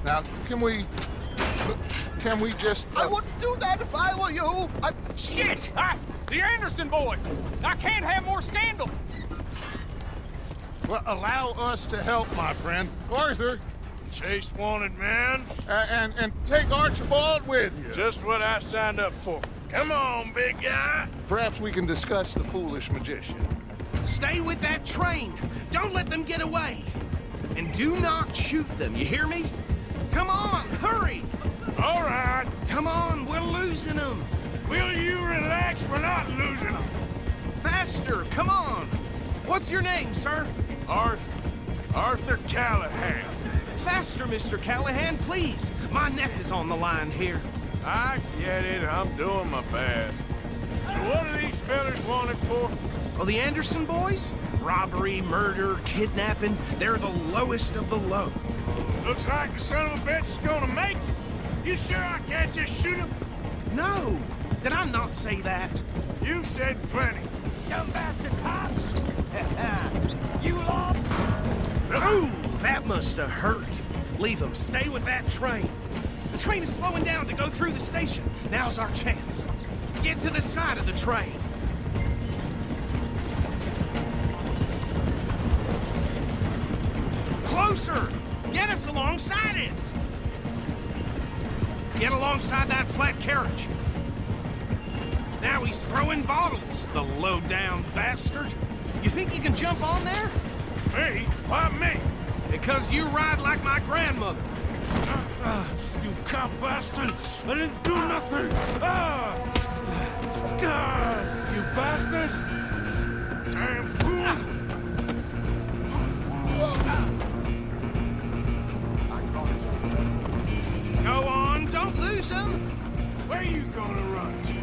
Now, can we just... I wouldn't do that if I were you. Shit! The Anderson boys! I can't have more scandal! Well, allow us to help, my friend. Arthur, Chase wanted man. and take Archibald with you. Just what I signed up for. Come on, big guy. Perhaps we can discuss the foolish magician. Stay with that train. Don't let them get away. And do not shoot them, you hear me? Come on, hurry! All right. Come on, we're losing them. Will you relax? We're not losing them. Faster, come on. What's your name, sir? Arthur Callahan. Faster, Mr. Callahan, please. My neck is on the line here. I get it. I'm doing my best. So what are these fellas wanted for? Oh, the Anderson boys? Robbery, murder, kidnapping. They're the lowest of the low. Looks like the son of a bitch is gonna make it. You sure I can't just shoot him? No! Did I not say that? You've said plenty. You bastard cop! You lost! Ooh, that must have hurt. Leave them. Stay with that train. The train is slowing down to go through the station. Now's our chance. Get to the side of the train. Closer! Get us alongside it! Get alongside that flat carriage. Now he's throwing bottles, the low-down bastard. You think you can jump on there? Me? Why me? Because you ride like my grandmother. You cop bastard! I didn't do nothing! You bastard! Damn fool! Go on, don't lose him. Where you gonna run to?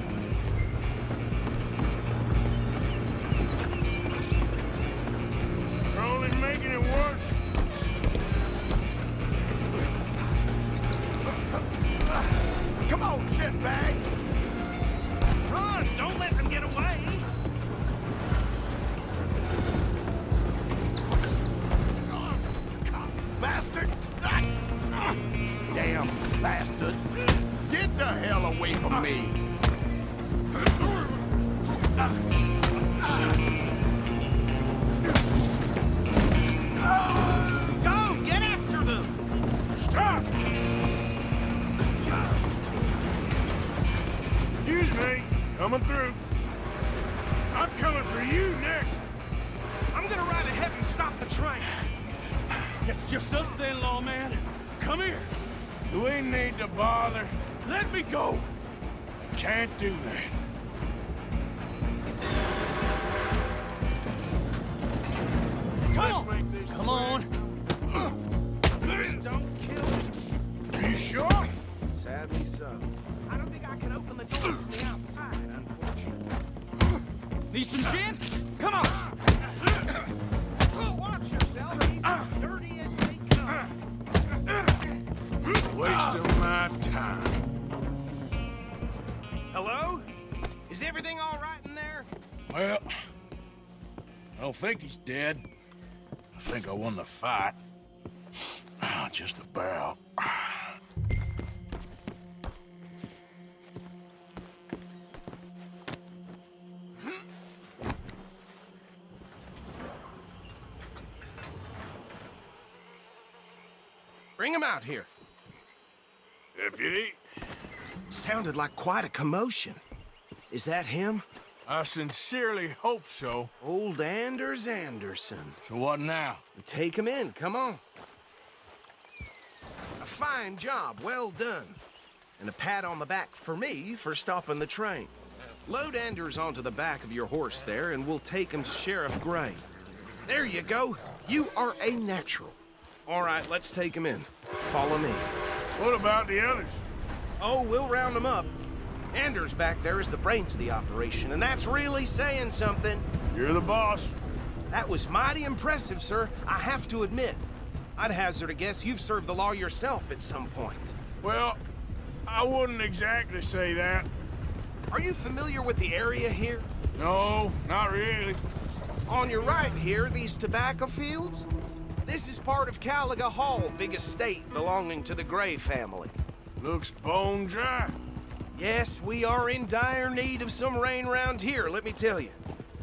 You're only making it worse. Come on, shitbag! Run, don't let them get away. Bastard! Damn bastard! Get the hell away from me! Go, get after them. Stop! Excuse me, coming through. I'm coming for you next. I'm gonna ride ahead and stop the train. It's just us then, lawman. Come here. Do we need to bother? Let me go. Can't do that. Come Let's on. make this Come on. Don't kill me. Are you sure? Sadly so. I don't think I can open the door from the outside, unfortunately. Need some gin? Come on. Watch yourself. He's as dirty as they come. Wasting my time. Hello? Is everything all right in there? Well, I don't think he's dead. I think I won the fight. Just about. Bring him out here. Deputy, Sounded like quite a commotion. Is that him? I sincerely hope so. Old Anders Anderson. So what now? Take him in, come on. A fine job, well done. And a pat on the back for me for stopping the train. Load Anders onto the back of your horse there, and we'll take him to Sheriff Gray. There you go. You are a natural. All right, let's take him in. Follow me. What about the others? Oh, we'll round them up. Anders back there is the brains of the operation, and that's really saying something. You're the boss. That was mighty impressive, sir. I have to admit. I'd hazard a guess you've served the law yourself at some point. Well, I wouldn't exactly say that. Are you familiar with the area here? No, not really. On your right here, these tobacco fields? This is part of Caliga Hall, big estate belonging to the Gray family. Looks bone dry. Yes, we are in dire need of some rain round here, let me tell you.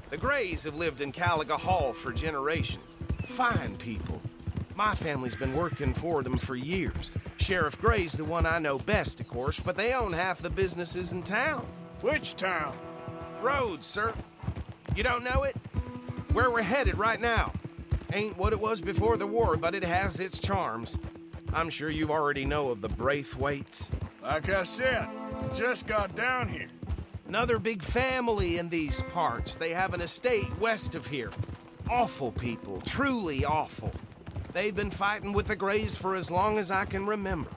The Grays have lived in Caliga Hall for generations. Fine people. My family's been working for them for years. Sheriff Gray's the one I know best, of course, but they own half the businesses in town. Which town? Rhodes, sir. You don't know it? Where we're headed right now. Ain't what it was before the war, but it has its charms. I'm sure you already know of the Braithwaites. Like I said, just got down here. Another big family in these parts. They have an estate west of here. Awful people, truly awful. They've been fighting with the Grays for as long as I can remember.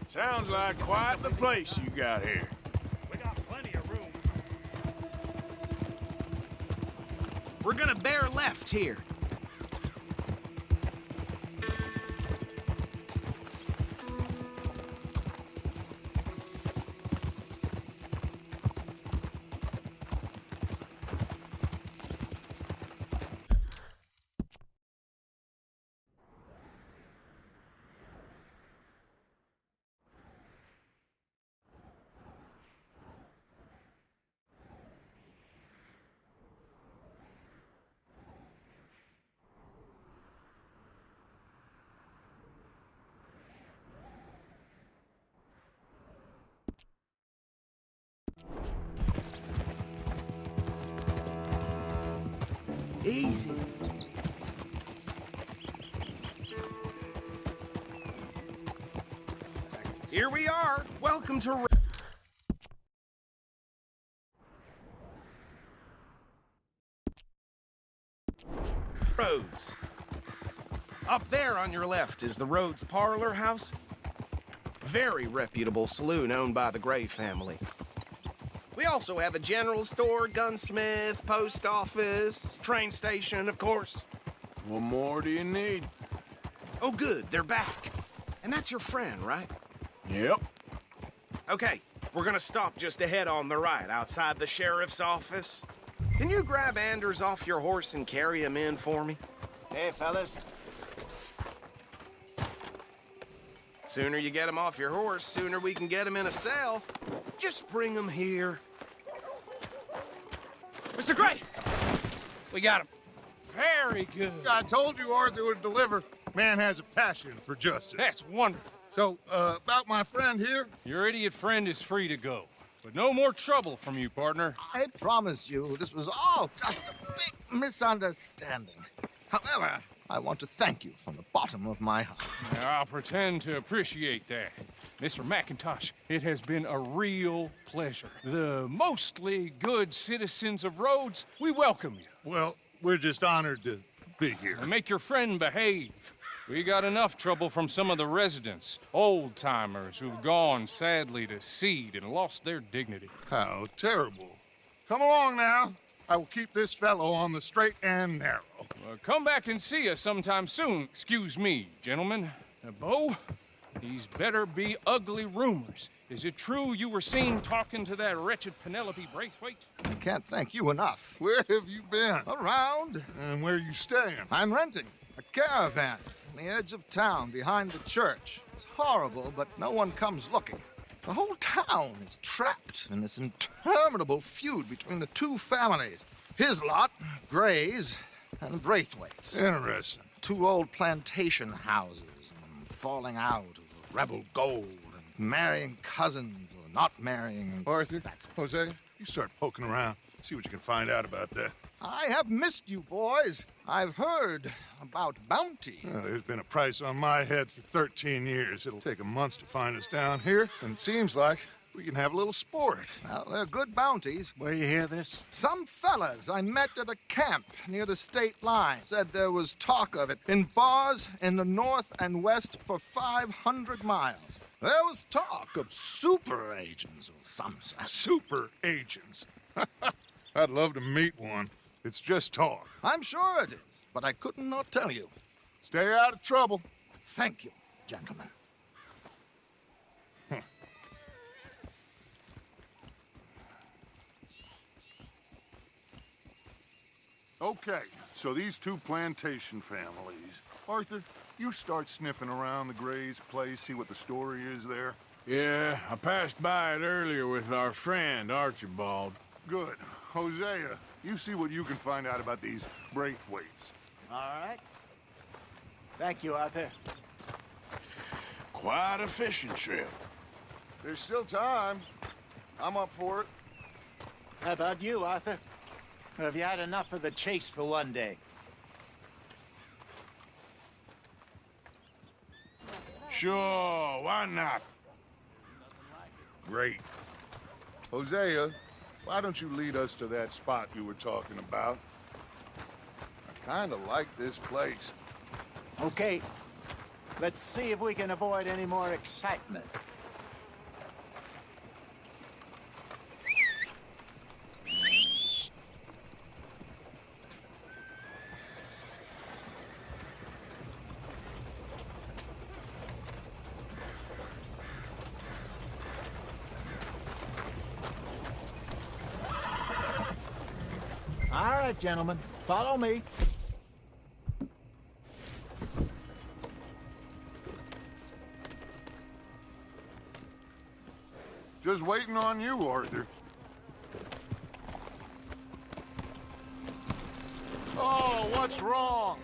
Sounds like quite the place you got here. We got plenty of room. We're gonna bear left here. Easy. Here we are. Welcome to Rhodes. Up there on your left is the Rhodes Parlor House. Very reputable saloon owned by the Gray family. We also have a general store, gunsmith, post office, train station, of course. What more do you need? Oh, good, they're back. And that's your friend, right? Yep. Okay, we're gonna stop just ahead on the right, outside the sheriff's office. Can you grab Anders off your horse and carry him in for me? Hey, fellas. Sooner you get him off your horse, sooner we can get him in a cell. Just bring him here. Mr. Gray! We got him. Very good. I told you Arthur would deliver. Man has a passion for justice. That's wonderful. So, about my friend here? Your idiot friend is free to go. But no more trouble from you, partner. I promise you, this was all just a big misunderstanding. However, I want to thank you from the bottom of my heart. I'll pretend to appreciate that. Mr. McIntosh, it has been a real pleasure. The mostly good citizens of Rhodes, we welcome you. Well, we're just honored to be here. And make your friend behave. We got enough trouble from some of the residents, old-timers who've gone, sadly, to seed and lost their dignity. How terrible. Come along now. I will keep this fellow on the straight and narrow. Come back and see us sometime soon. Excuse me, gentlemen. Bo, these better be ugly rumors. Is it true you were seen talking to that wretched Penelope Braithwaite? I can't thank you enough. Where have you been? Around, And where you staying? I'm renting a caravan on the edge of town behind the church. It's horrible, but no one comes looking. The whole town is trapped in this interminable feud between the two families. His lot, Gray's, and Braithwaite's. Interesting. Two old plantation houses, and falling out of rebel gold, and marrying cousins or not marrying. Arthur, Jose, you start poking around. See what you can find out about that. I have missed you, boys. I've heard about bounty. Well, there's been a price on my head for 13 years. It'll take 'em months to find us down here, and it seems like we can have a little sport. Well, they're good bounties. Where you hear this? Some fellas I met at a camp near the state line said there was talk of it in bars in the north and west for 500 miles. There was talk of super agents or some such. Super agents. I'd love to meet one. It's just talk. I'm sure it is, but I couldn't not tell you. Stay out of trouble. Thank you, gentlemen. Okay, so these two plantation families, Arthur, you start sniffing around the Gray's place, see what the story is there. Yeah, I passed by it earlier with our friend, Archibald. Good. Hosea, you see what you can find out about these Braithwaites. All right. Thank you, Arthur. Quite a fishing trip. There's still time. I'm up for it. How about you, Arthur? Or have you had enough of the chase for one day? Sure, why not? Great. Hosea, why don't you lead us to that spot you were talking about? I kind of like this place. Okay. Let's see if we can avoid any more excitement. All right, gentlemen, follow me. Just waiting on you, Arthur. Oh, what's wrong?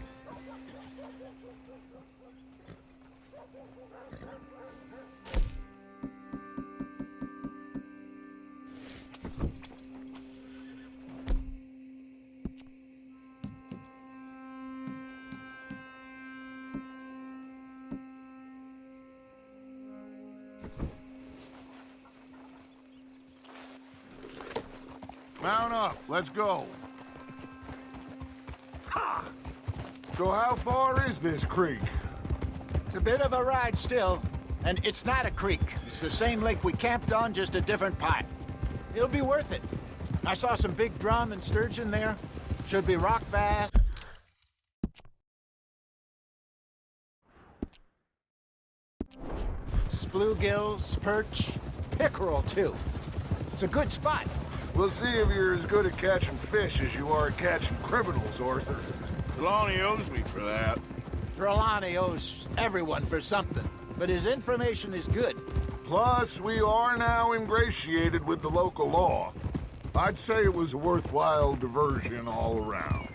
Mount up. Let's go. Ha! So how far is this creek? It's a bit of a ride still, and it's not a creek. It's the same lake we camped on, just a different part. It'll be worth it. I saw some big drum and sturgeon there. Should be rock bass. Bluegills, perch, pickerel, too. It's a good spot. We'll see if you're as good at catching fish as you are at catching criminals, Arthur. Trelawney owes me for that. Trelawney owes everyone for something, but his information is good. Plus, we are now ingratiated with the local law. I'd say it was a worthwhile diversion all around.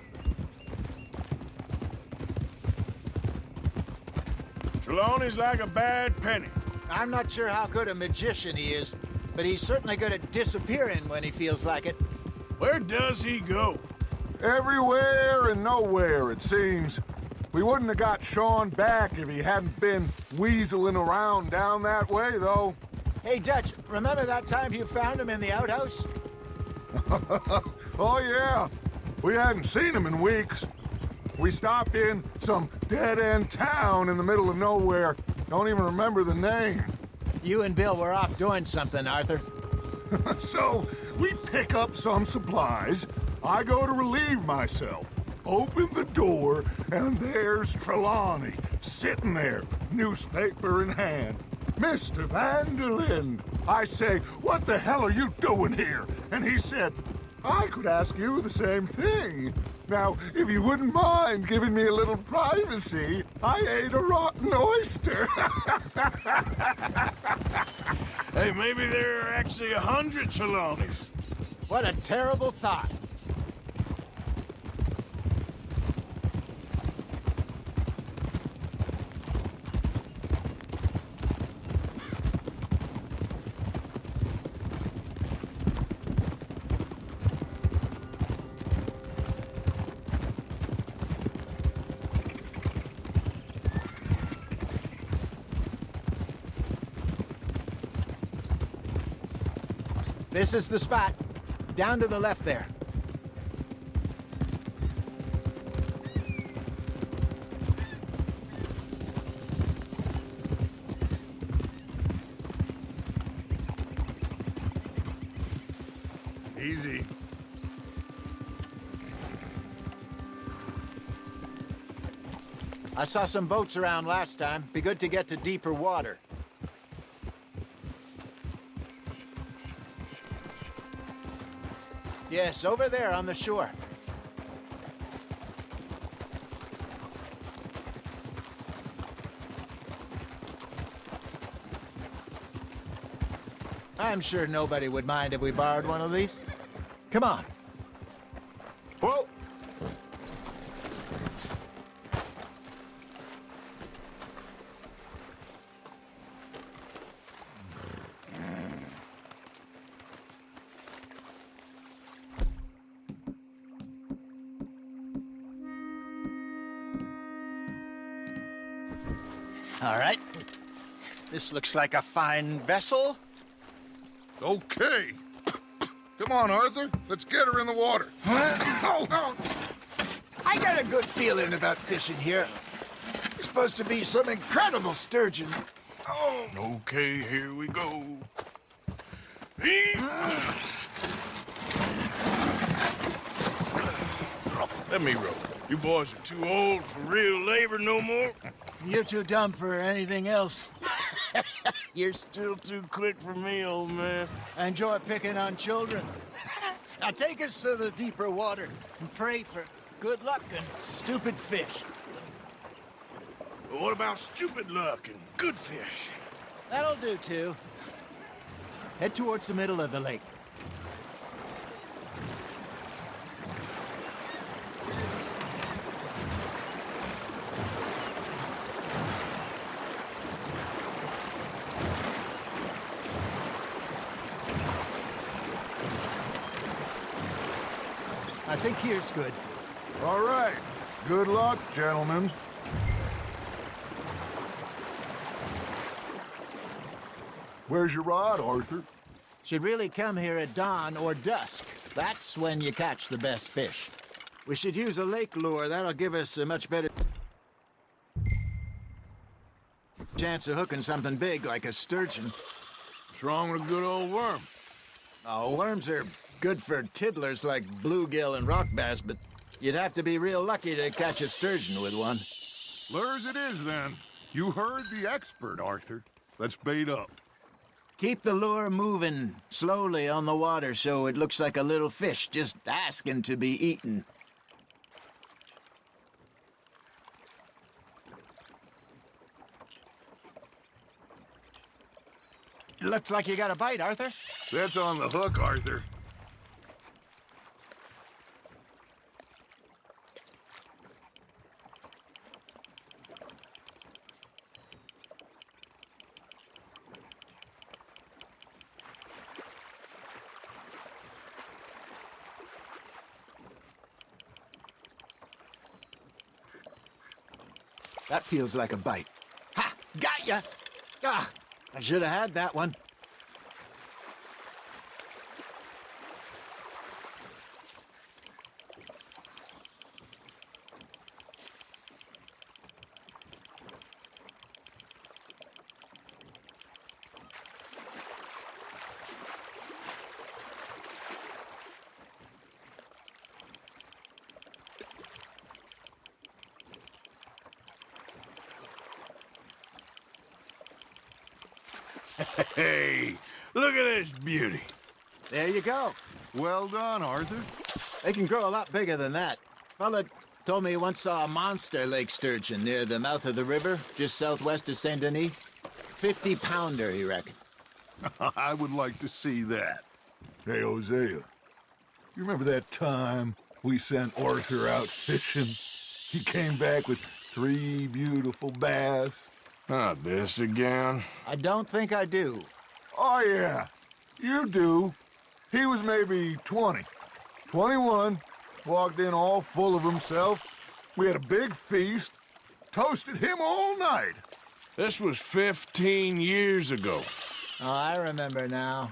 Trelawney's like a bad penny. I'm not sure how good a magician he is, but he's certainly good at disappearing when he feels like it. Where does he go? Everywhere and nowhere, it seems. We wouldn't have got Sean back if he hadn't been weaseling around down that way, though. Hey, Dutch, remember that time you found him in the outhouse? Oh, yeah. We hadn't seen him in weeks. We stopped in some dead-end town in the middle of nowhere. Don't even remember the name. You and Bill were off doing something, Arthur. So, we pick up some supplies. I go to relieve myself. Open the door, and there's Trelawney, sitting there, newspaper in hand. Mr. Van der Linde. I say, what the hell are you doing here? And he said, I could ask you the same thing. Now, if you wouldn't mind giving me a little privacy, I ate a rotten oyster. Hey, maybe there are actually 100 Trelawneys. What a terrible thought. This is the spot. Down to the left there. Easy. I saw some boats around last time. Be good to get to deeper water. Yes, over there on the shore. I'm sure nobody would mind if we borrowed one of these. Come on. Whoa! All right. This looks like a fine vessel. Okay. Come on, Arthur. Let's get her in the water. I got a good feeling about fishing here. It's supposed to be some incredible sturgeon. Oh, Okay, here we go. Let me row. You boys are too old for real labor no more. You're too dumb for anything else. You're still too quick for me, old man. I enjoy picking on children. Now take us to the deeper water and pray for good luck and stupid fish. But what about stupid luck and good fish? That'll do, too. Head towards the middle of the lake. I think here's good. All right. Good luck, gentlemen. Where's your rod, Arthur? Should really come here at dawn or dusk. That's when you catch the best fish. We should use a lake lure. That'll give us a much better chance of hooking something big like a sturgeon. What's wrong with a good old worm? Oh, worms are good for tiddlers like bluegill and rock bass, but you'd have to be real lucky to catch a sturgeon with one. Lures it is, then. You heard the expert, Arthur. Let's bait up. Keep the lure moving slowly on the water so it looks like a little fish just asking to be eaten. Looks like you got a bite, Arthur. That's on the hook, Arthur. That feels like a bite. Ha! Got ya! Ah! I should have had that one. Hey, look at this beauty. There you go. Well done, Arthur. They can grow a lot bigger than that. Fella told me he once saw a monster lake sturgeon near the mouth of the river, just southwest of Saint Denis. 50-pounder, he reckoned. I would like to see that. Hey, Hosea, you remember that time we sent Arthur out fishing? He came back with 3 beautiful bass. Not this again. I don't think I do. Oh, yeah, you do. He was maybe 20, 21, walked in all full of himself. We had a big feast, toasted him all night. This was 15 years ago. Oh, I remember now.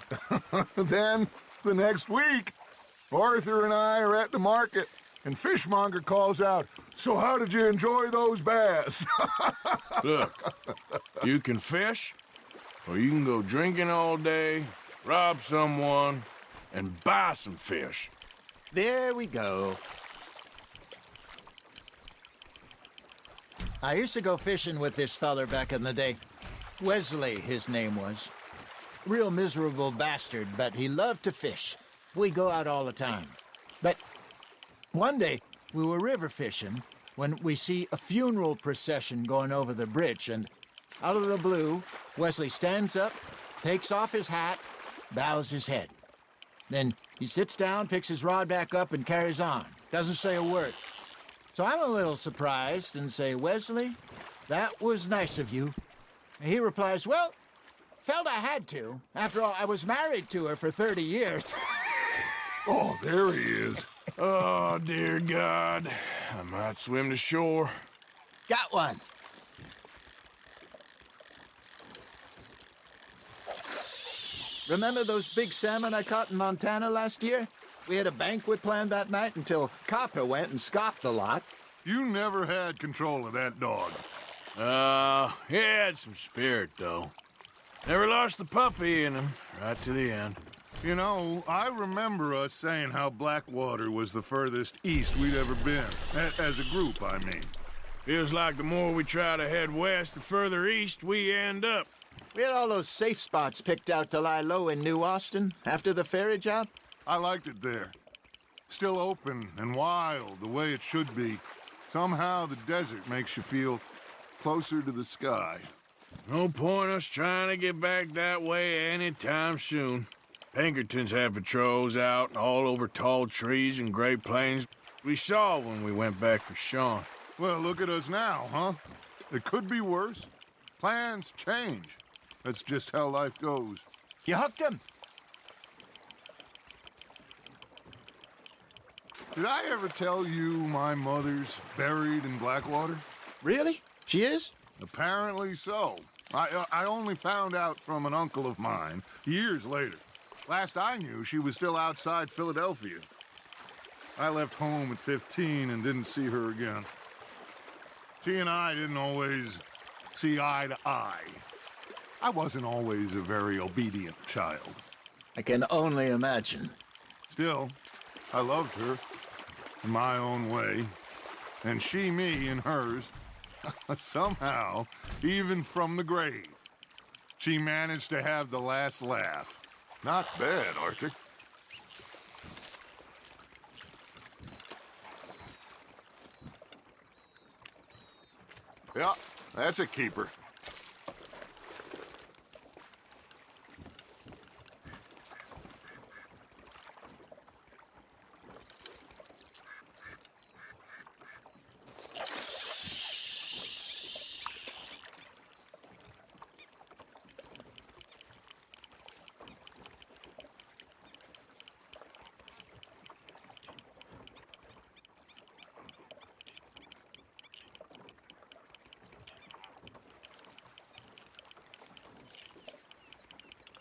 Then, the next week, Arthur and I are at the market, and Fishmonger calls out, "So how did you enjoy those bass?" Look, you can fish, or you can go drinking all day, rob someone, and buy some fish. There we go. I used to go fishing with this feller back in the day. Wesley, his name was. Real miserable bastard, but he loved to fish. We'd go out all the time. But one day, we were river fishing when we see a funeral procession going over the bridge, and out of the blue, Wesley stands up, takes off his hat, bows his head. Then he sits down, picks his rod back up, and carries on. Doesn't say a word. So I'm a little surprised and say, Wesley, that was nice of you. And he replies, well, felt I had to. After all, I was married to her for 30 years. Oh, there he is. Oh, dear God. I might swim to shore. Got one. Remember those big salmon I caught in Montana last year? We had a banquet planned that night until Copper went and scoffed the lot. You never had control of that dog. He had some spirit, though. Never lost the puppy in him, right to the end. You know, I remember us saying how Blackwater was the furthest east we'd ever been. As a group, I mean. Feels like the more we try to head west, the further east we end up. We had all those safe spots picked out to lie low in New Austin after the ferry job. I liked it there. Still open and wild, the way it should be. Somehow the desert makes you feel closer to the sky. No point us trying to get back that way anytime soon. Pinkertons had patrols out all over tall trees and Great Plains. We saw when we went back for Sean. Well, look at us now, huh? It could be worse. Plans change. That's just how life goes. You hooked him. Did I ever tell you my mother's buried in Blackwater? Really? She is? Apparently so. I only found out from an uncle of mine years later. Last I knew, she was still outside Philadelphia. I left home at 15 and didn't see her again. She and I didn't always see eye to eye. I wasn't always a very obedient child. I can only imagine. Still, I loved her in my own way, and she me in hers. Somehow, even from the grave, she managed to have the last laugh. Not bad, Arthur. Yeah, that's a keeper.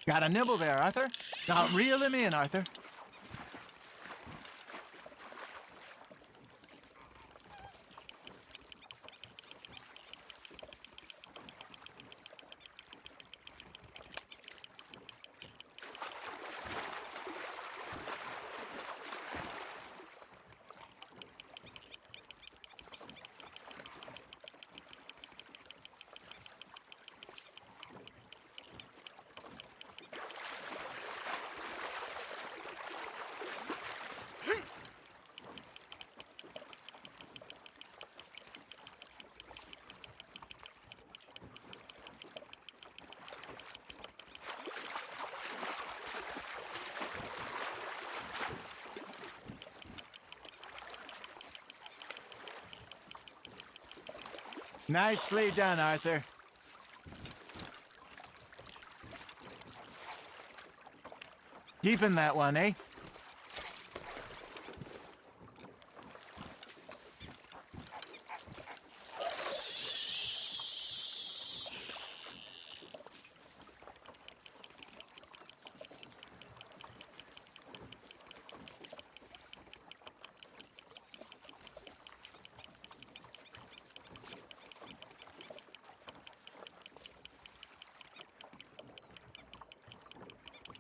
Got a nibble there, Arthur. Now reel him in, Arthur. Nicely done, Arthur. Keeping that one, eh?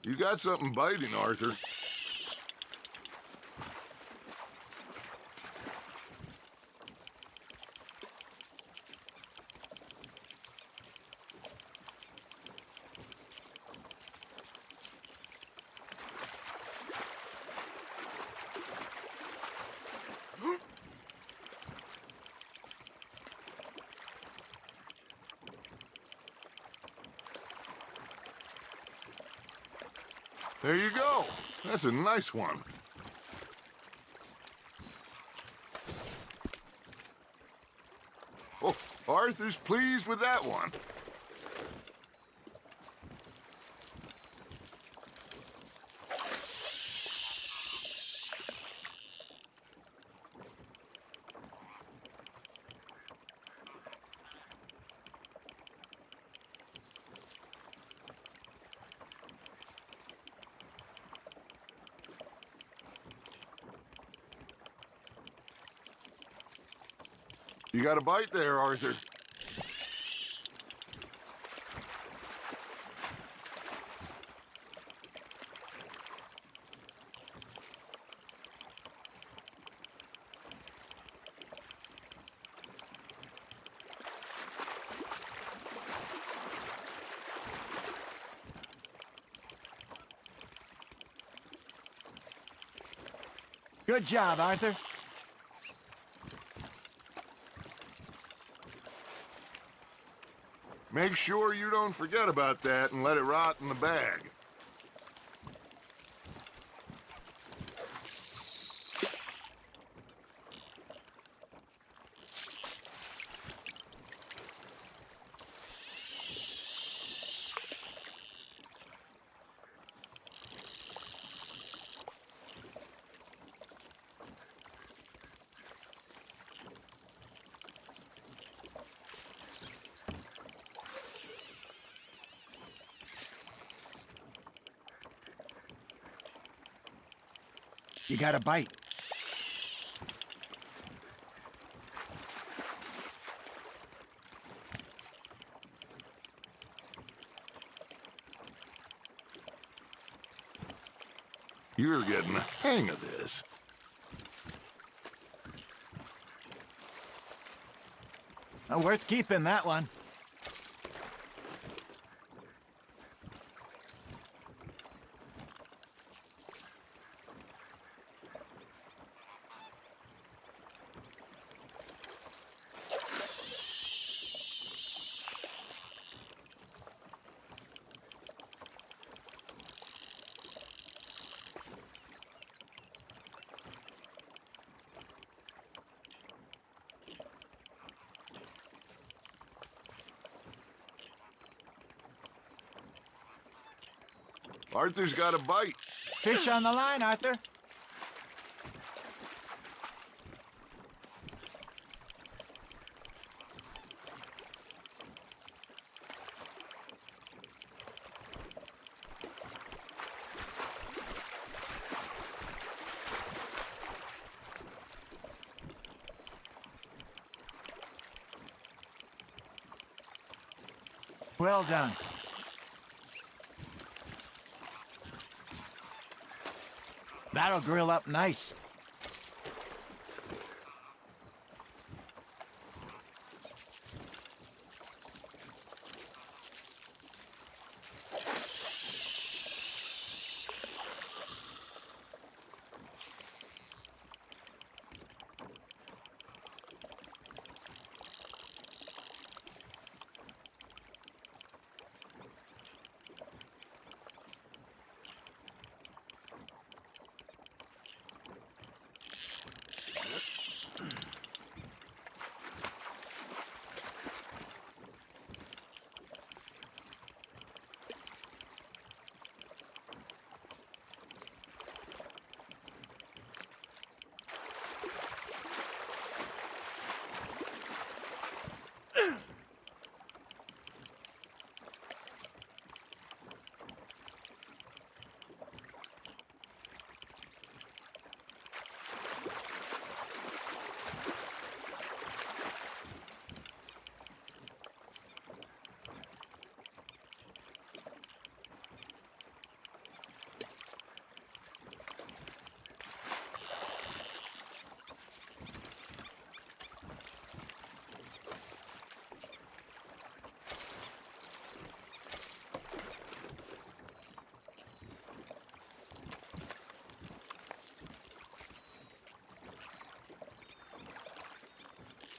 You got something biting, Arthur. There you go. That's a nice one. Oh, Arthur's pleased with that one. You got a bite there, Arthur. Good job, Arthur. Make sure you don't forget about that and let it rot in the bag. You got a bite. You're getting the hang of this. Worth keeping, that one. Arthur's got a bite. Fish on the line, Arthur. Well done. That'll grill up nice.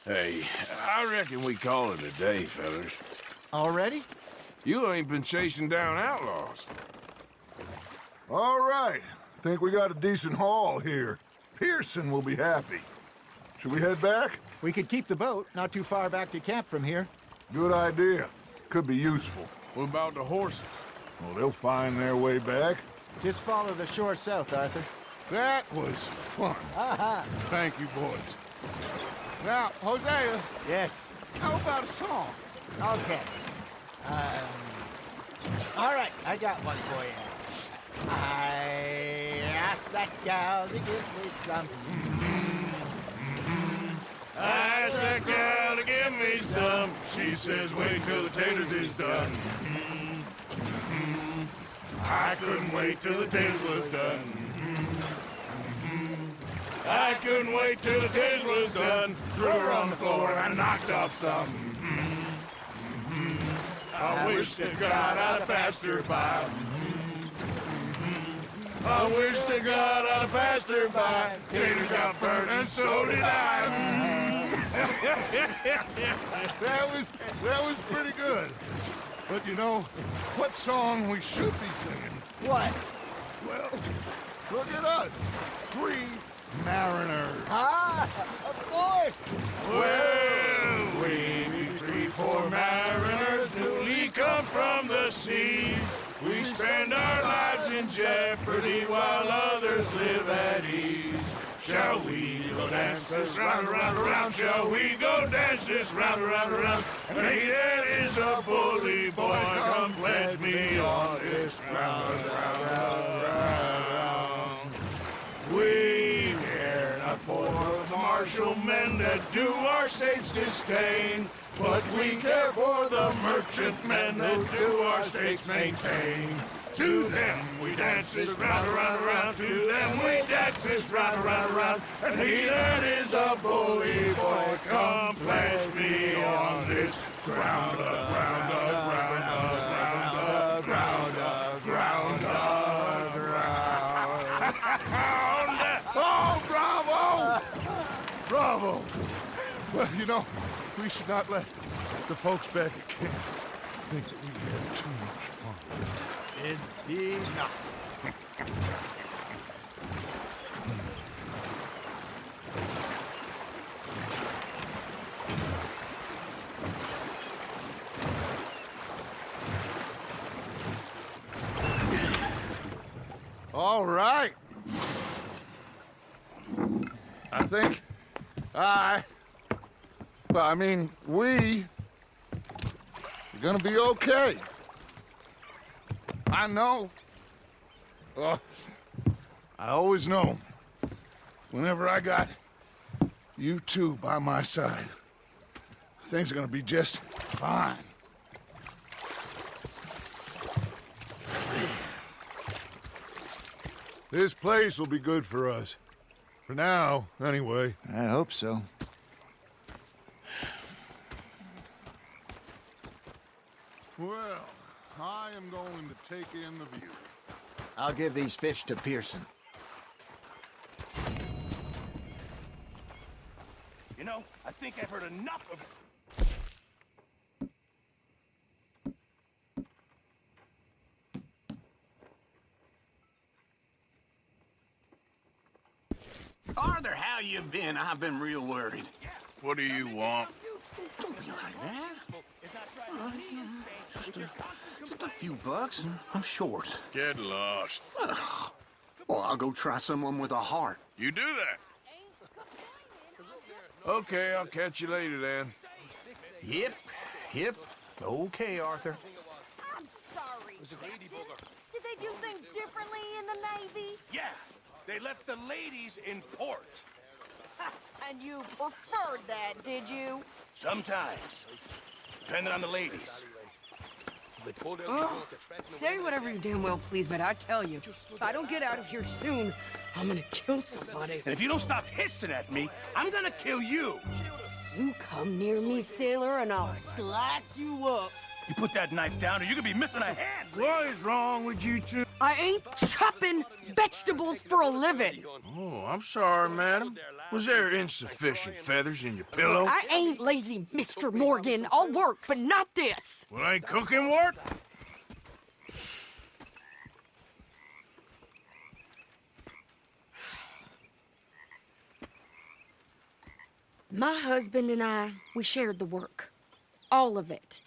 Hey, I reckon we call it a day, fellas. Already? You ain't been chasing down outlaws. All right. Think we got a decent haul here. Pearson will be happy. Should we head back? We could keep the boat not too far back to camp from here. Good idea. Could be useful. What about the horses? Well, they'll find their way back. Just follow the shore south, Arthur. That was fun. Thank you, boys. Now, Hosea, Yes. how about a song? Okay. All right, I got one for you. I asked that gal to give me some. I asked that gal to give me some. She says, wait till the taters is done. I couldn't wait till the taters was done. I couldn't wait till the taters was done. Threw her on the floor and knocked off some. I wish to God I'd passed her by. I wish to God I'd passed her by. Tater got burnt and so did I. That was pretty good. But you know, what song we should be singing? What? Well, look at us. 3 mariners. Ah, of course. Well, we be 3 poor mariners newly come from the seas. We spend our lives in jeopardy while others live at ease. Shall we go dance this round, around, around? Shall we go dance this round, around, around? Hey, that is a bully boy. Come pledge me on this round, round, round. We care not for the martial men that do our state's disdain, but we care for the merchant men that do our states maintain. To them we dance this round, around, around. To them we dance this round, around, around. And he that is a bully boy, come pledge me on this ground, ground, ground, ground, ground, ground, ground. Oh, bravo! Bravo! Well, you know, we should not let the folks back at camp think that we had too much fun. Indeed not. All right. I think we are gonna be okay. I know. I always know. Whenever I got you two by my side, things are gonna be just fine. This place will be good for us. For now, anyway. I hope so. Well, I am going to take in the view. I'll give these fish to Pearson. You know, I think I've heard enough of... Arthur, how you been? I've been real worried. What do you want? Don't be like that. Just a few bucks. I'm short. Get lost. Well, I'll go try someone with a heart. You do that. Okay, I'll catch you later then. Yep. Okay, Arthur. I'm sorry. Did they do things differently in the Navy? Yeah, they left the ladies in port. And you preferred that, did you? Sometimes. Depending on the ladies. Oh, say whatever you damn well please, but I tell you, if I don't get out of here soon, I'm gonna kill somebody. And if you don't stop hissing at me, I'm gonna kill you. You come near me, sailor, and I'll slice you up. You put that knife down or you could be missing a hand. What is wrong with you two? I ain't chopping vegetables for a living. Oh, I'm sorry, madam. Was there insufficient feathers in your pillow? I ain't lazy, Mr. Morgan. I'll work, but not this. Well, ain't cooking work? My husband and I, we shared the work. All of it.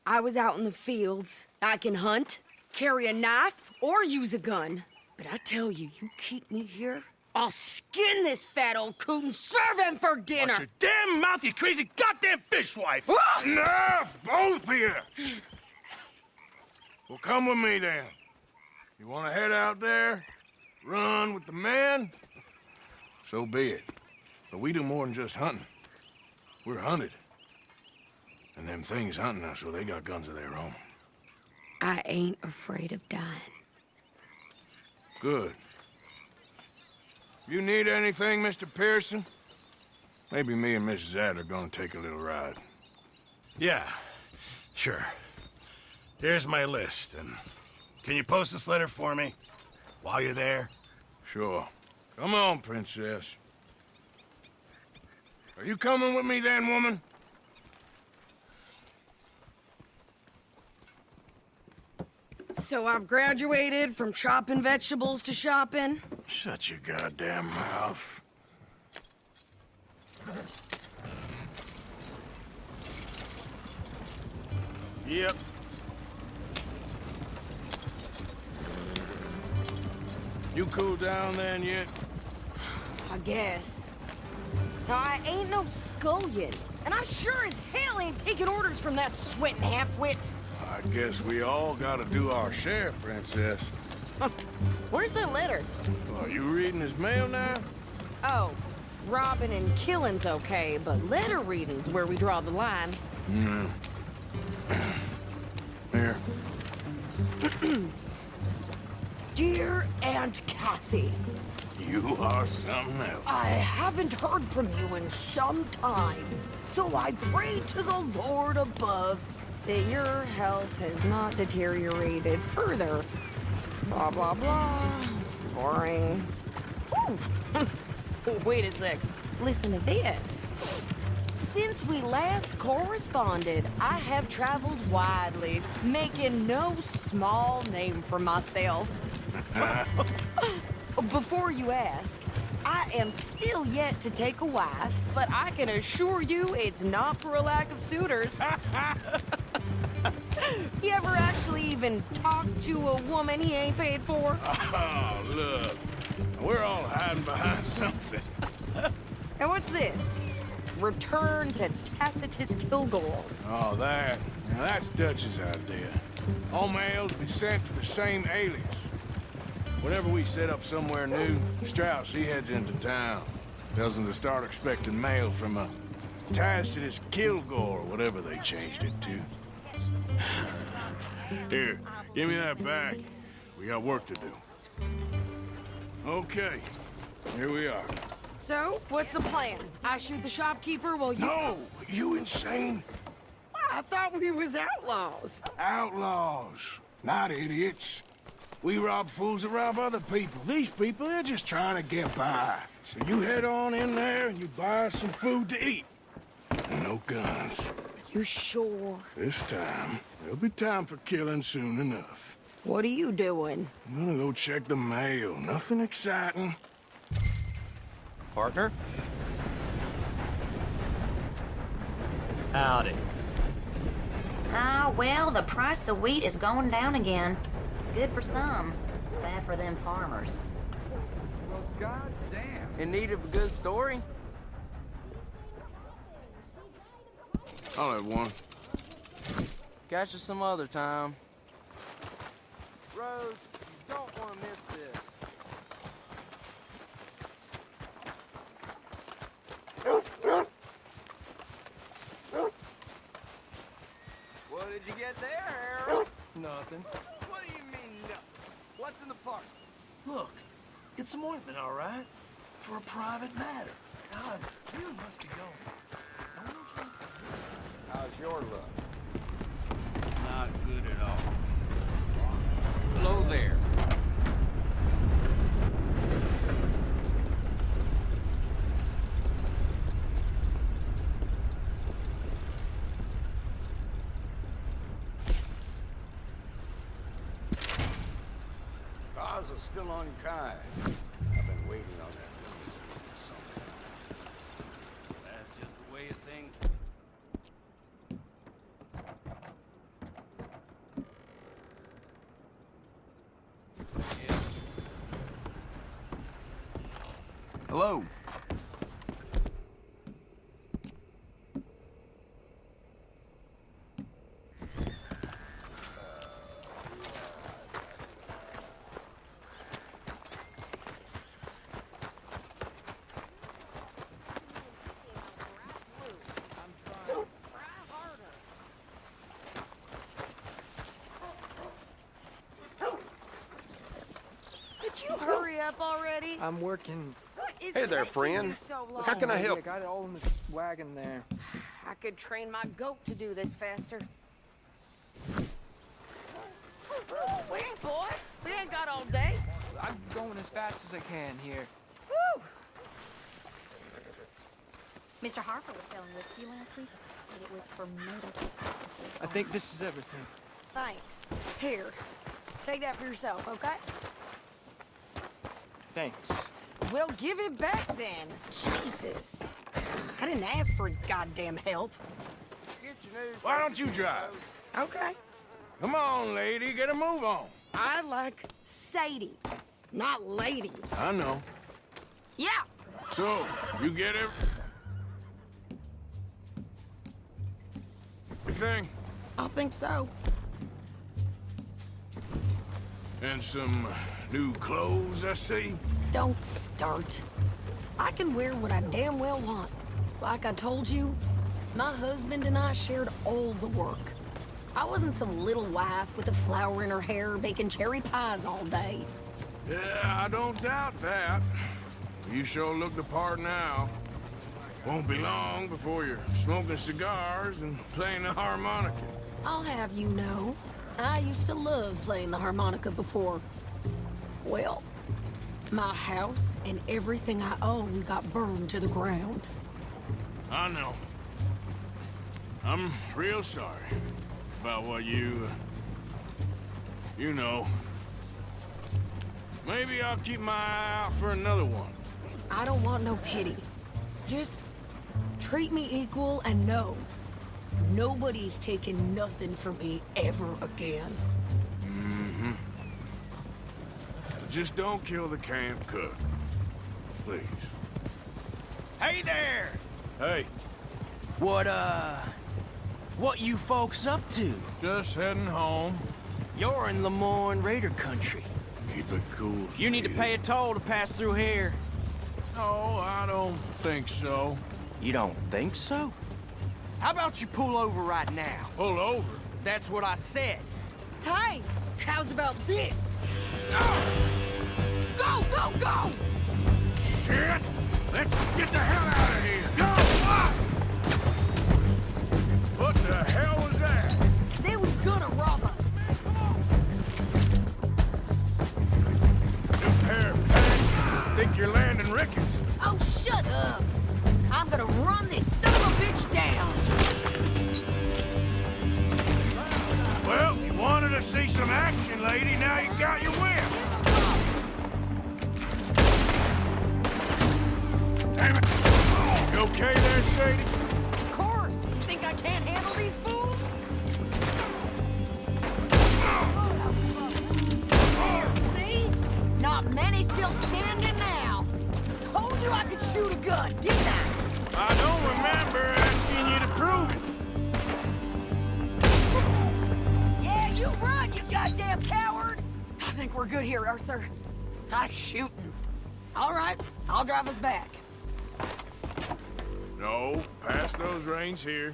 I was out in the fields. I can hunt, carry a knife, or use a gun. But I tell you, you keep me here, I'll skin this fat old coot and serve him for dinner. Watch your damn mouth, you crazy goddamn fishwife! Ah! Enough, both of you! Well, come with me then. You want to head out there, run with the men? So be it. But we do more than just hunting. We're hunted. And them things hunting us, so they got guns of their own. I ain't afraid of dying. Good. You need anything, Mr. Pearson? Maybe me and Mrs. Adler are gonna take a little ride. Yeah, sure. Here's my list, and can you post this letter for me while you're there? Sure. Come on, Princess. Are you coming with me then, woman? So I've graduated from chopping vegetables to shopping. Shut your goddamn mouth. Yep. You cool down then yet? I guess. Now, I ain't no scullion, and I sure as hell ain't taking orders from that sweating half-wit. I guess we all gotta do our share, Princess. Where's that letter? Are you reading his mail now? Oh, robbing and killing's okay, but letter reading's where we draw the line. Here. Dear Aunt Kathy, You are something else. I haven't heard from you in some time, so I pray to the Lord above that your health has not deteriorated further. Blah, blah, blah. It's boring. Ooh. Wait a sec. Listen to this. Since we last corresponded, I have traveled widely, making no small name for myself. Before you ask, I am still yet to take a wife, but I can assure you it's not for a lack of suitors. You ever actually even talked to a woman he ain't paid for? Oh, look. We're all hiding behind something. And what's this? Return to Tacitus Kilgore. Oh, that. Now, that's Dutch's idea. All mail to be sent to the same alias. Whenever we set up somewhere new, Strauss, he heads into town. Tells them to start expecting mail from a Tacitus Kilgore, or whatever they changed it to. Here, give me that back. We got work to do. Okay, here we are. So, what's the plan? I shoot the shopkeeper while you... No! You insane? I thought we was outlaws. Outlaws, not idiots. We rob fools that rob other people. These people, they're just trying to get by. So you head on in there and you buy us some food to eat. And no guns. You sure? This time, there'll be time for killing soon enough. What are you doing? I'm gonna go check the mail. Nothing exciting. Partner? Howdy. Ah, well, the price of wheat is going down again. Good for some, bad for them farmers. Well, goddamn. In need of a good story? I'll have one. Catch us some other time. Rose, you don't want to miss this. What did you get there, Harold? Nothing. What do you mean, nothing? What's in the park? Look, it's some ointment, all right? For a private matter. God, you must be going. Don't you? How's your luck? Not good at all. Hello there. Cars are still unkind. I've been waiting on that. That's Hello. Could you hurry up already? I'm working. What is Hey there, taking friend. you so long? How can I help? I got it all in the wagon there. I could train my goat to do this faster. Wait, boy. We ain't got all day. I'm going as fast as I can here. Woo! Mr. Harper was selling whiskey last week. Said it was for medical purposes. I think this is everything. Thanks. Here. Take that for yourself, okay? Thanks. Well, give it back then. Jesus. I didn't ask for his goddamn help. Why don't you drive? Okay. Come on, lady, get a move on. I like Sadie, not lady. I know. Yeah. So, you get everything? I think so. And some new clothes, I see? Don't start. I can wear what I damn well want. Like I told you, my husband and I shared all the work. I wasn't some little wife with a flower in her hair baking cherry pies all day. Yeah, I don't doubt that. You sure look the part now. Won't be long before you're smoking cigars and playing the harmonica. I'll have you know, I used to love playing the harmonica before. Well, my house and everything I own got burned to the ground. I know. I'm real sorry about what you know. Maybe I'll keep my eye out for another one. I don't want no pity. Just treat me equal and know nobody's taking nothing from me ever again. Mm-hmm. Just don't kill the camp cook. Please. Hey there! Hey, What you folks up to? just heading home. You're in Lemoyne Raider country. Keep it cool. You need to Sadie. pay a toll to pass through here. No, I don't think so. You don't think so? How about you pull over right now? Pull over. That's what I said. Hey, how's about this? Go, go, go! Shit! Let's get the hell out of here! Go! What the hell was that? They was gonna rob us. New pair of pants? Think you're landing Ricketts? Oh, shut up! I'm gonna run this son of a bitch down! Well, you wanted to see some action, lady. Now you got your wish. Damn it! You okay there, Sadie? Of course! You think I can't handle these fools? See? Not many still standing now. Told you I could shoot a gun, didn't I? I don't remember asking you to prove it. Yeah, you run, you goddamn coward! I think we're good here, Arthur. I'm shooting. All right, I'll drive us back. No, pass those reins here.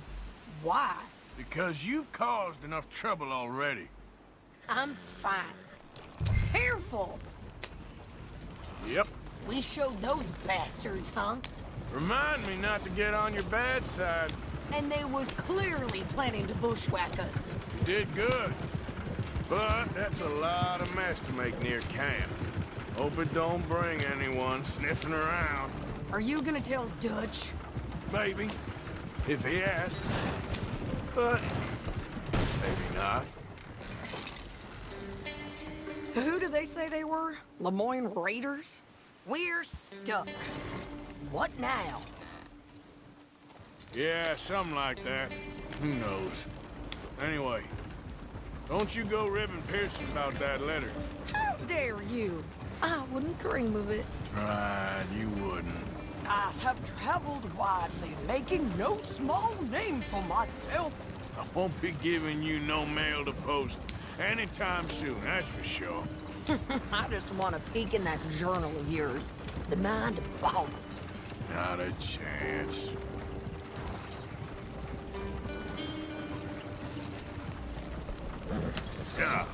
Why? Because you've caused enough trouble already. I'm fine. Careful! Yep. We showed those bastards, huh? Remind me not to get on your bad side. And they was clearly planning to bushwhack us. You did good. But that's a lot of mess to make near camp. Hope it don't bring anyone sniffing around. Are you gonna tell Dutch? Maybe, if he asks. But maybe not. So who do they say they were? Lemoyne Raiders? We're stuck. What now? Yeah, something like that. Who knows? Anyway, don't you go ribbing Pearson about that letter. How dare you? I wouldn't dream of it. Right, you wouldn't. I have traveled widely, making no small name for myself. I won't be giving you no mail to post anytime soon, that's for sure. I just want to peek in that journal of yours. The mind boggles. Not a chance. Yeah.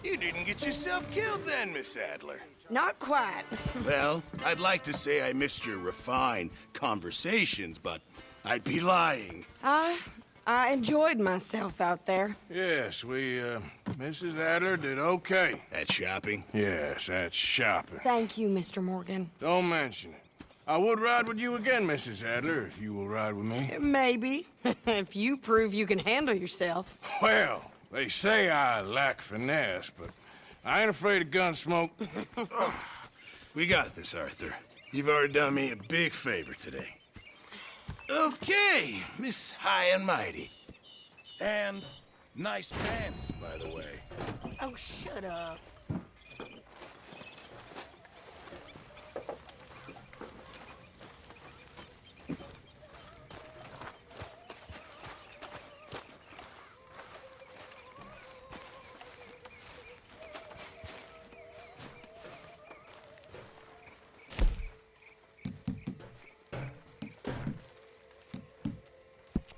You didn't get yourself killed then, Miss Adler. Not quite. Well, I'd like to say I missed your refined conversations, but I'd be lying. I enjoyed myself out there. Yes, Mrs. Adler did okay. At shopping? Yes, at shopping. Thank you, Mr. Morgan. Don't mention it. I would ride with you again, Mrs. Adler, if you will ride with me. Maybe. If you prove you can handle yourself. Well, they say I lack finesse, but I ain't afraid of gun smoke. We got this, Arthur. You've already done me a big favor today. Okay, Miss High and Mighty. And nice pants, by the way. Oh, shut up.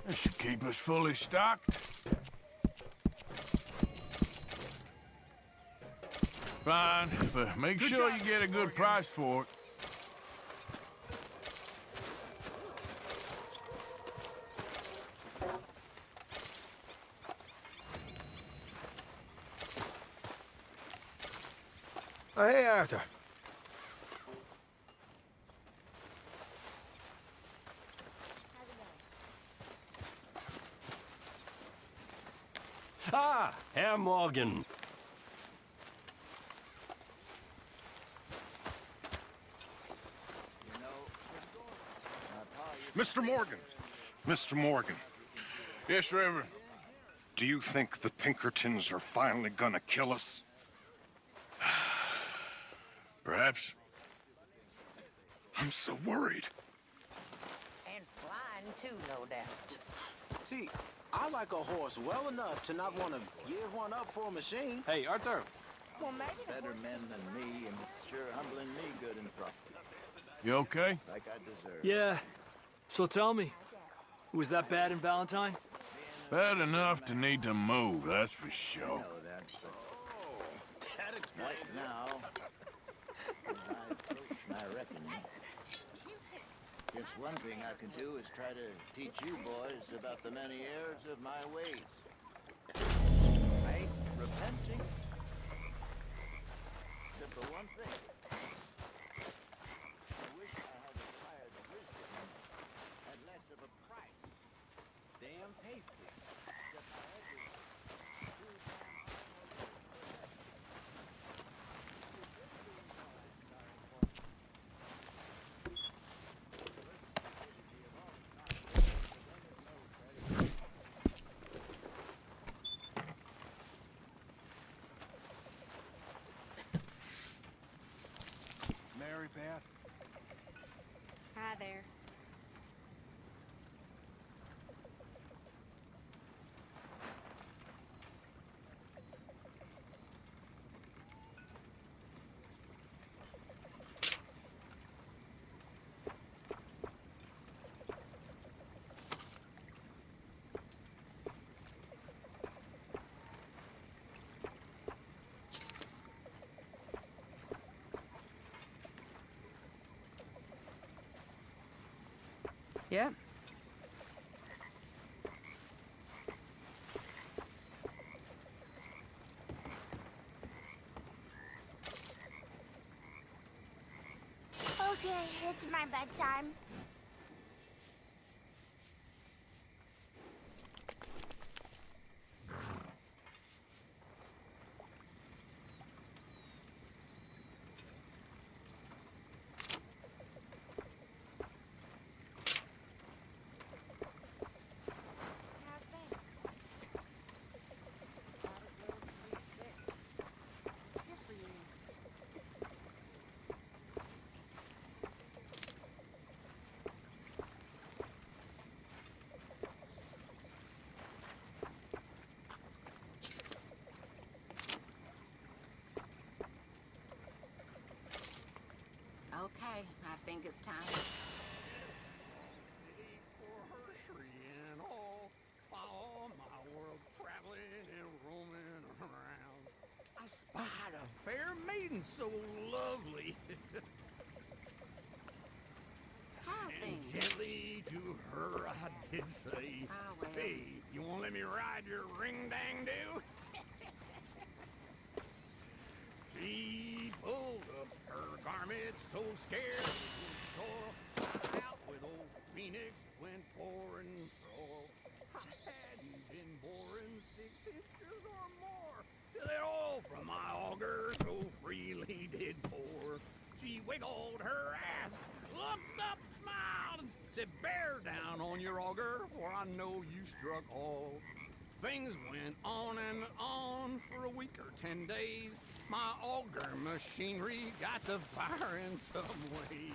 This should keep us fully stocked. Fine, but make sure you get a good price for it. Oh, hey, Arthur. Ah, Herr Morgan. Mr. Morgan. Mr. Morgan. Yes, Reverend. Do you think the Pinkertons are finally gonna kill us? Perhaps. I'm so worried. And flying too, no doubt. See, I like a horse well enough to not want to give one up for a machine. Hey, Arthur. Well, maybe Better men than me, and sure humbling me good in the process. You okay? Like I deserve. Yeah. So tell me, was that bad in Valentine? Bad enough to need to move, that's for sure. That explains now. I reckon. Just one thing I can do is try to teach you boys about the many errors of my ways. I ain't repenting. Except for one thing. I wish I had acquired the wisdom at less of a price. Damn tasty. Except my head is Mary Beth? Hi there. Yeah. Okay, it's my bedtime. Okay, I think it's time. And all my world traveling and roaming around. I spied a fair maiden so lovely. How's And things? gently to her I did say, Ah, well. hey, you won't let me ride your ring-dang-do? She pulled up her garment so scared sore out with old Phoenix went pouring soil. I hadn't been boring 6 inches or more till it all from my auger so freely did pour. She wiggled her ass, looked up, smiled, and said, bear down on your auger, for I know you struck all. Things went on and on for a week or 10 days. My auger machinery got to firing some ways.